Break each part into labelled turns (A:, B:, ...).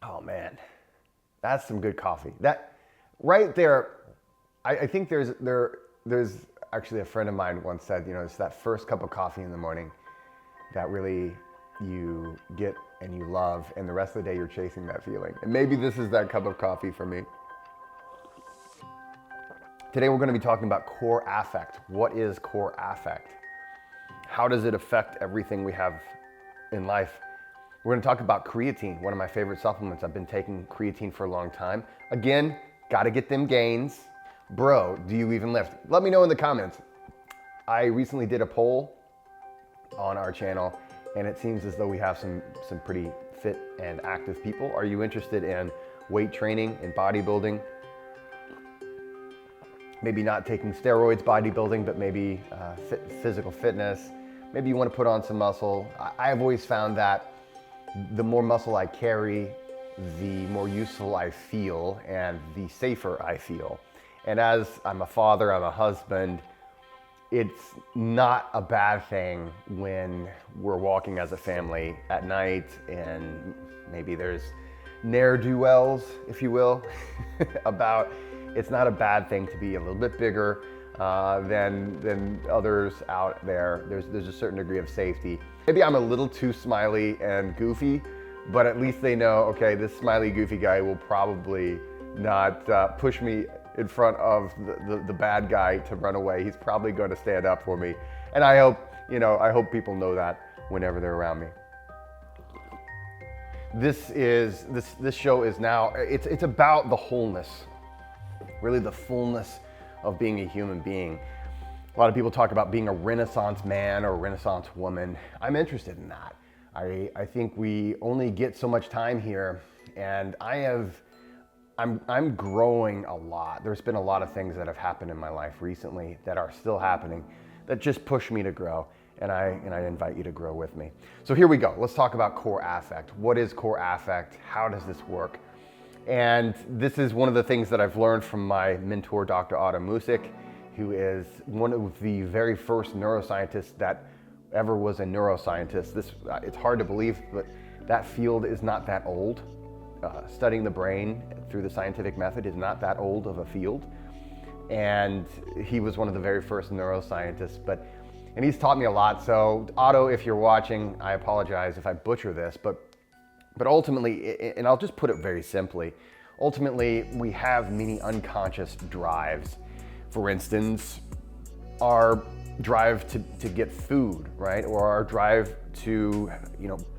A: Oh man, that's some good coffee. That right there, I think there's actually a friend of mine once said, it's that first cup of coffee in the morning that really you get and you love, and the rest of the day you're chasing that feeling. And maybe this is that cup of coffee for me. Today we're going to be talking about core affect. What is core affect? How does it affect everything we have in life? We're going to talk about creatine, one of my favorite supplements. I've been taking creatine for a long time. Again, got to get them gains. Bro, do you even lift? Let me know in the comments. I recently did a poll on our channel, and it seems as though we have some pretty fit and active people. Are you interested in weight training and bodybuilding? Maybe not taking steroids, bodybuilding, but maybe physical fitness. Maybe you want to put on some muscle. I've always found that the more muscle I carry, the more useful I feel and the safer I feel. And as I'm a father, I'm a husband, it's not a bad thing when we're walking as a family at night and maybe there's ne'er-do-wells, if you will, about it's not a bad thing to be a little bit bigger than others out there. There's a certain degree of safety. Maybe I'm a little too smiley and goofy, but at least they know, okay, this smiley goofy guy will probably not push me in front of the bad guy to run away. He's probably going to stand up for me. And I hope people know that whenever they're around me. This show is now, it's about the wholeness, really the fullness of being a human being. A lot of people talk about being a Renaissance man or a Renaissance woman. I'm interested in that. I think we only get so much time here, and I'm growing a lot. There's been a lot of things that have happened in my life recently that are still happening that just push me to grow, and I invite you to grow with me. So here we go. Let's talk about core affect. What is core affect? How does this work? And this is one of the things that I've learned from my mentor, Dr. Otto Music, who is one of the very first neuroscientists that ever was a neuroscientist. It's hard to believe, but that field is not that old. Studying the brain through the scientific method is not that old of a field. And he was one of the very first neuroscientists, and he's taught me a lot. So Otto, if you're watching, I apologize if I butcher this, but ultimately, and I'll just put it very simply, ultimately we have many unconscious drives. For instance, our drive to get food, right? Or our drive to,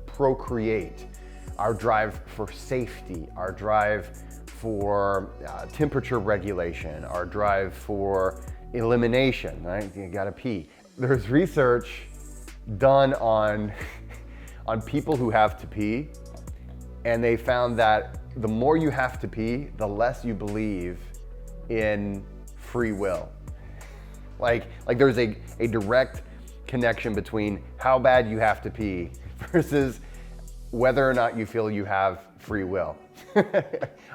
A: procreate, our drive for safety, our drive for temperature regulation, our drive for elimination, right? You gotta pee. There's research done on people who have to pee, and they found that the more you have to pee, the less you believe in free will. Like there's a direct connection between how bad you have to pee versus whether or not you feel you have free will.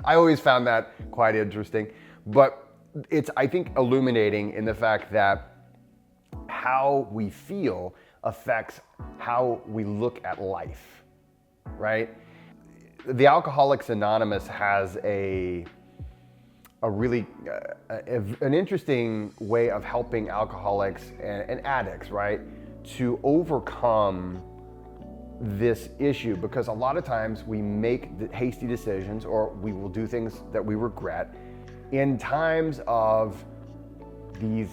A: I always found that quite interesting, but it's, I think, illuminating in the fact that how we feel affects how we look at life, right? The Alcoholics Anonymous has a really an interesting way of helping alcoholics and addicts, right, to overcome this issue, because a lot of times we make hasty decisions or we will do things that we regret in times of these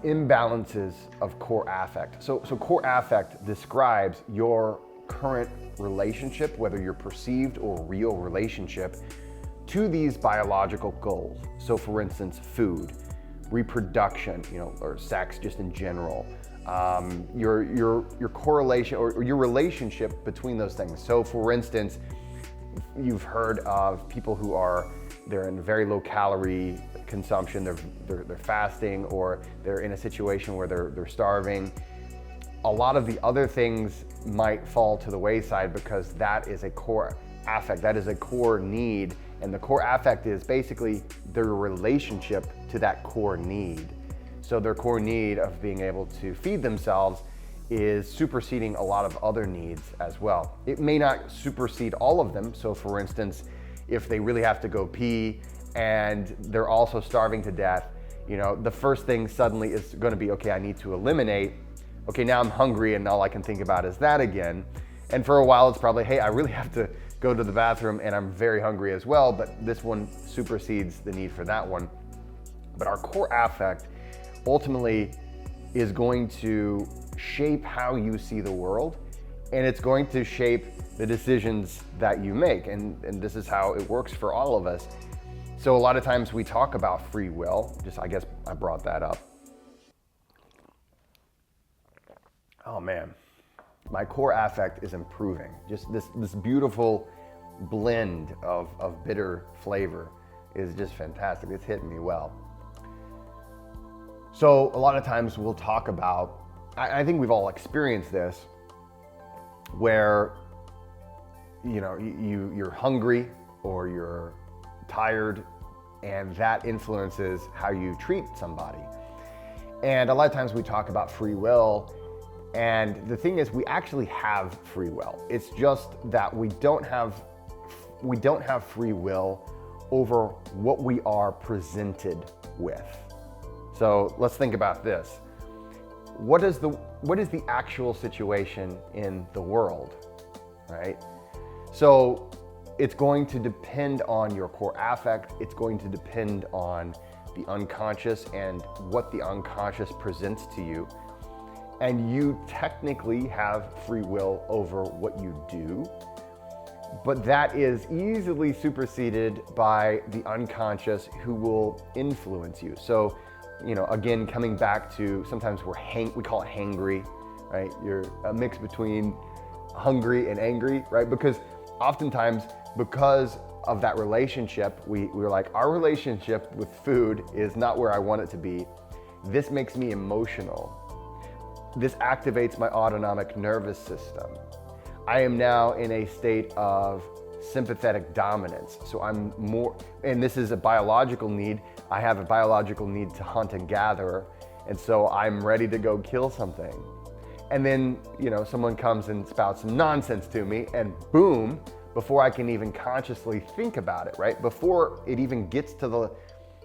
A: imbalances of core affect. So core affect describes your current relationship, whether your perceived or real relationship, to these biological goals. So for instance, food, reproduction, or sex just in general, your correlation or your relationship between those things. So for instance, you've heard of people who they're in very low calorie consumption, they're fasting, or they're in a situation where they're starving. A lot of the other things might fall to the wayside because that is a core affect, that is a core need, and the core affect is basically their relationship to that core need. So their core need of being able to feed themselves is superseding a lot of other needs as well. It may not supersede all of them. So for instance, if they really have to go pee and they're also starving to death, the first thing suddenly is going to be, okay, I need to eliminate. Okay, now I'm hungry and all I can think about is that again. And for a while it's probably, hey, I really have to go to the bathroom and I'm very hungry as well, but this one supersedes the need for that one. But our core affect ultimately is going to shape how you see the world, and it's going to shape the decisions that you make. And this is how it works for all of us. So a lot of times we talk about free will, I guess I brought that up. Oh man, my core affect is improving. Just this beautiful blend of bitter flavor is just fantastic. It's hitting me well. So a lot of times we'll talk about, I think we've all experienced this, where you're hungry or you're tired, and that influences how you treat somebody. And a lot of times we talk about free will, and the thing is, we actually have free will. It's just that we don't have free will over what we are presented with. So let's think about this. What is the actual situation in the world, right? So it's going to depend on your core affect. It's going to depend on the unconscious and what the unconscious presents to you. And you technically have free will over what you do, but that is easily superseded by the unconscious, who will influence you. So, again, coming back to, sometimes we call it hangry, right? You're a mix between hungry and angry, right? Because oftentimes, because of that relationship, we're like, our relationship with food is not where I want it to be. This makes me emotional. This activates my autonomic nervous system. I am now in a state of sympathetic dominance. So I'm more, and this is a biological need. I have a biological need to hunt and gather. And so I'm ready to go kill something. And then, someone comes and spouts some nonsense to me, and boom, before I can even consciously think about it, right? Before it even gets to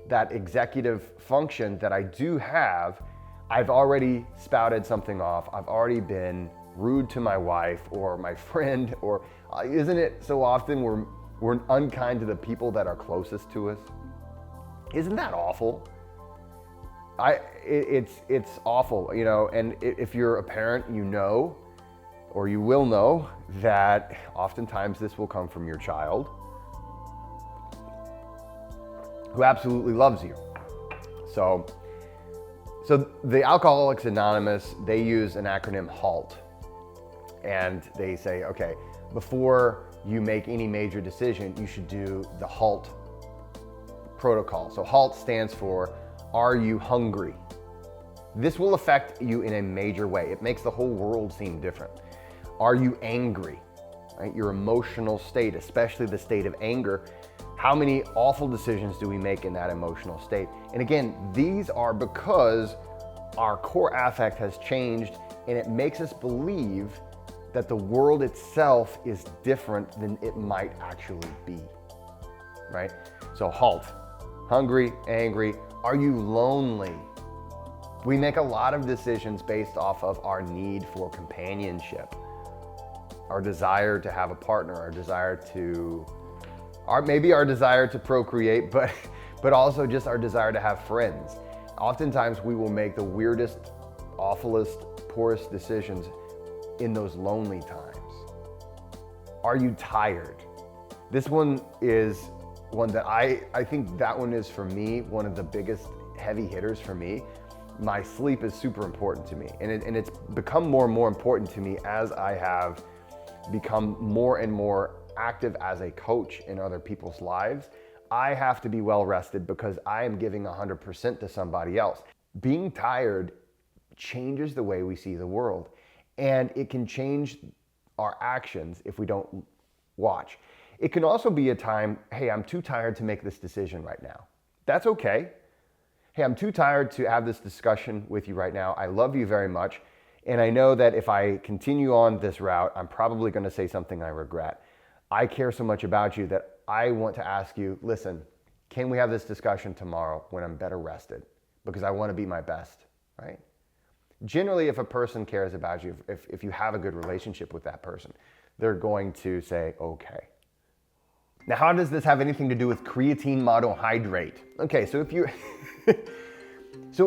A: that executive function that I do have, I've already spouted something off. I've already been rude to my wife or my friend, or isn't it so often we're unkind to the people that are closest to us? Isn't that awful? It's awful, and if you're a parent, or you will know that oftentimes this will come from your child, who absolutely loves you. So the Alcoholics Anonymous, they use an acronym HALT. And they say, okay, before you make any major decision, you should do the HALT protocol. So HALT stands for, are you hungry? This will affect you in a major way. It makes the whole world seem different. Are you angry? Right? Your emotional state, especially the state of anger. How many awful decisions do we make in that emotional state? And again, these are because our core affect has changed, and it makes us believe that the world itself is different than it might actually be, right? So HALT, hungry, angry. Are you lonely? We make a lot of decisions based off of our need for companionship, our desire to have a partner, our desire to procreate, but also just our desire to have friends. Oftentimes we will make the weirdest, awfulest, poorest decisions in those lonely times. Are you tired? This one is one that I think that one is, for me, one of the biggest heavy hitters for me. My sleep is super important to me, and it's become more and more important to me as I have become more and more active as a coach in other people's lives. I have to be well rested because I am giving 100% to somebody else. Being tired changes the way we see the world, and it can change our actions if we don't watch. It can also be a time, hey, I'm too tired to make this decision right now. That's okay. Hey, I'm too tired to have this discussion with you right now. I love you very much. And I know that if I continue on this route, I'm probably going to say something I regret. I care so much about you that I want to ask you, listen, can we have this discussion tomorrow when I'm better rested? Because I want to be my best, right? Generally, if a person cares about you, if you have a good relationship with that person, they're going to say, okay. Now, how does this have anything to do with creatine monohydrate? Okay, so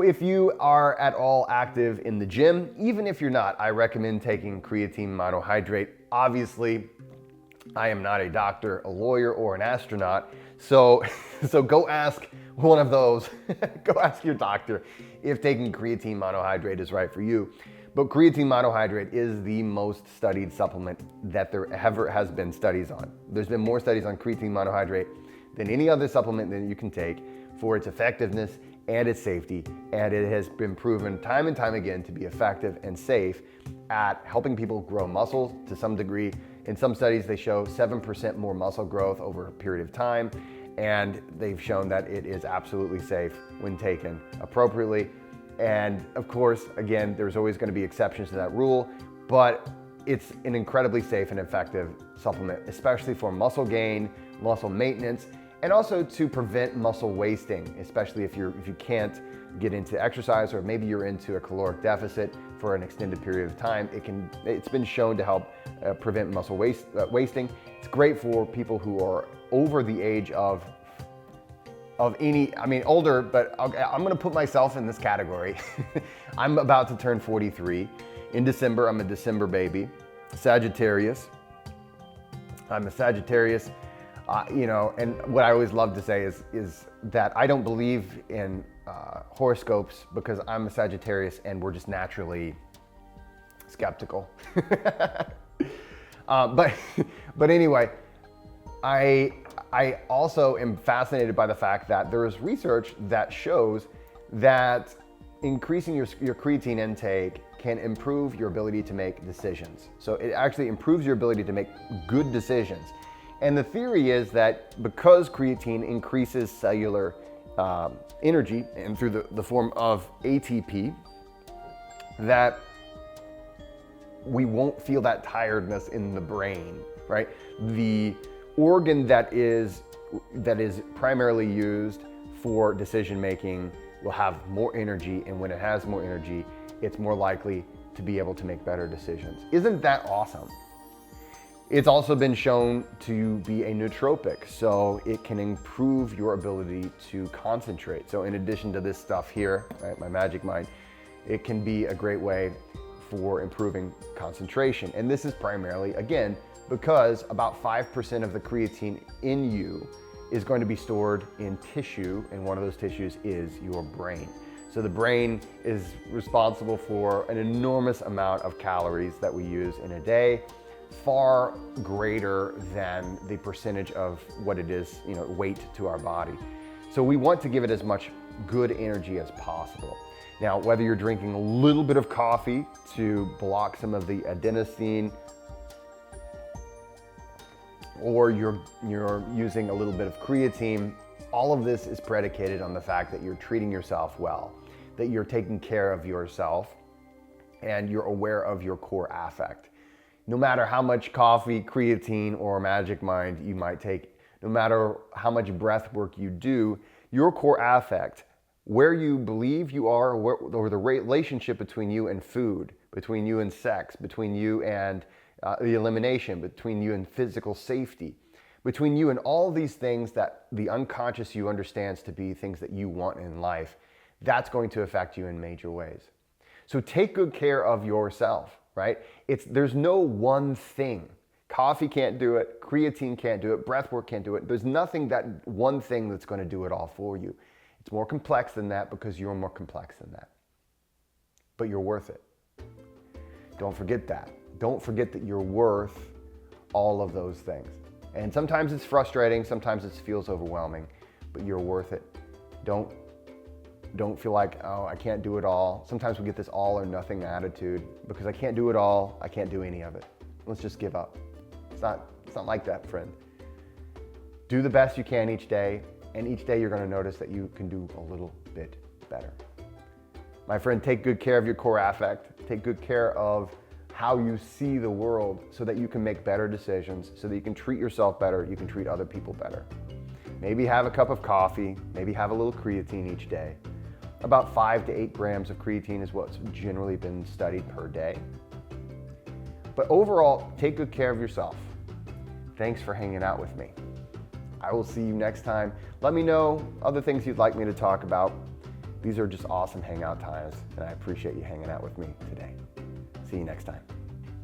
A: if you are at all active in the gym, even if you're not, I recommend taking creatine monohydrate. Obviously, I am not a doctor, a lawyer, or an astronaut, so go ask one of those. Go ask your doctor if taking creatine monohydrate is right for you. But creatine monohydrate is the most studied supplement that there ever has been studies on. There's been more studies on creatine monohydrate than any other supplement that you can take for its effectiveness and its safety, and it has been proven time and time again to be effective and safe at helping people grow muscles to some degree. In some studies, they show 7% more muscle growth over a period of time, and they've shown that it is absolutely safe when taken appropriately. And of course, again, there's always going to be exceptions to that rule, but it's an incredibly safe and effective supplement, especially for muscle gain, muscle maintenance, and also to prevent muscle wasting, especially if you can't get into exercise, or maybe you're into a caloric deficit for an extended period of time. It's been shown to help prevent muscle wasting. It's great for people who are over the age of older, but I'm gonna put myself in this category. I'm about to turn 43. In December, I'm a December baby, Sagittarius. I'm a Sagittarius, and what I always love to say is that I don't believe in horoscopes because I'm a Sagittarius and we're just naturally skeptical. But anyway, I also am fascinated by the fact that there is research that shows that increasing your creatine intake can improve your ability to make decisions. So it actually improves your ability to make good decisions. And the theory is that because creatine increases cellular energy and through the form of ATP, that we won't feel that tiredness in the brain, right? The organ that is primarily used for decision making will have more energy, and when it has more energy, it's more likely to be able to make better decisions. Isn't that awesome? It's also been shown to be a nootropic, so it can improve your ability to concentrate. So in addition to this stuff here, right, my magic mind, it can be a great way for improving concentration. And this is primarily, again, because about 5% of the creatine in you is going to be stored in tissue, and one of those tissues is your brain. So the brain is responsible for an enormous amount of calories that we use in a day, far greater than the percentage of what it is, weight to our body. So we want to give it as much good energy as possible. Now, whether you're drinking a little bit of coffee to block some of the adenosine, or you're using a little bit of creatine, all of this is predicated on the fact that you're treating yourself well, that you're taking care of yourself, and you're aware of your core affect. No matter how much coffee, creatine, or magic mind you might take, no matter how much breath work you do, your core affect, where you believe you are, or the relationship between you and food, between you and sex, between you and the elimination, between you and physical safety, between you and all these things that the unconscious you understands to be things that you want in life, that's going to affect you in major ways. So take good care of yourself, right? There's no one thing. Coffee can't do it, creatine can't do it, breathwork can't do it. There's nothing that one thing that's going to do it all for you. It's more complex than that because you're more complex than that. But you're worth it. Don't forget that. Don't forget that you're worth all of those things. And sometimes it's frustrating, sometimes it feels overwhelming, but you're worth it. Don't feel like, oh, I can't do it all. Sometimes we get this all or nothing attitude. Because I can't do it all, I can't do any of it. Let's just give up. It's not like that, friend. Do the best you can each day, and each day you're going to notice that you can do a little bit better. My friend, take good care of your core affect. Take good care of how you see the world so that you can make better decisions, so that you can treat yourself better, you can treat other people better. Maybe have a cup of coffee, maybe have a little creatine each day. About 5 to 8 grams of creatine is what's generally been studied per day. But overall, take good care of yourself. Thanks for hanging out with me. I will see you next time. Let me know other things you'd like me to talk about. These are just awesome hangout times, and I appreciate you hanging out with me today. See you next time.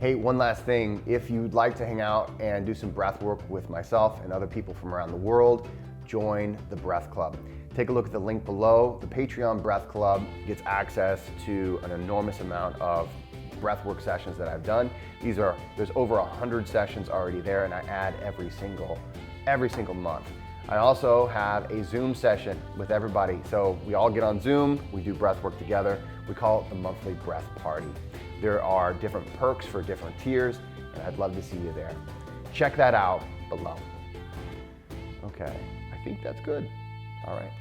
A: Hey, one last thing. If you'd like to hang out and do some breath work with myself and other people from around the world, join the Breath Club. Take a look at the link below. The Patreon Breath Club gets access to an enormous amount of breathwork sessions that I've done. There's over 100 sessions already there, and I add every single month. I also have a Zoom session with everybody. So we all get on Zoom, we do breathwork together. We call it the monthly breath party. There are different perks for different tiers, and I'd love to see you there. Check that out below. Okay, I think that's good. All right.